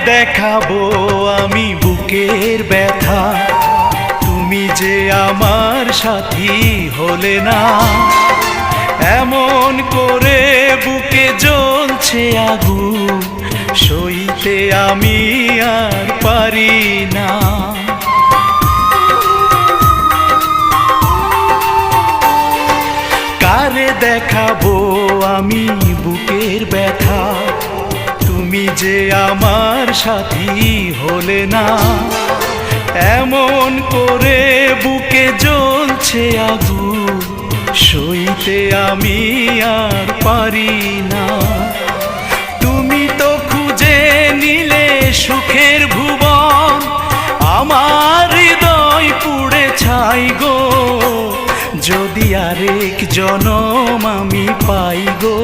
দেখাবো আমি বুকের ব্যথা, তুমি যে আমার সাথী হলে না। এমন করে বুকে জ্বলছে আগুন, সইতে আমি আর পারি না। কারে দেখাবো আমি বুকের ব্যথা, তুমি যে আমার সাথী হলে না। এমন করে বুকে জ্বলছে আগুন, সইতে আমি আর পারি না। তুমি তো খুঁজে নিলে সুখের ভুবন, আমার হৃদয় পুড়ে ছাই গো। যদি আরেক জনম আমি পাই গো।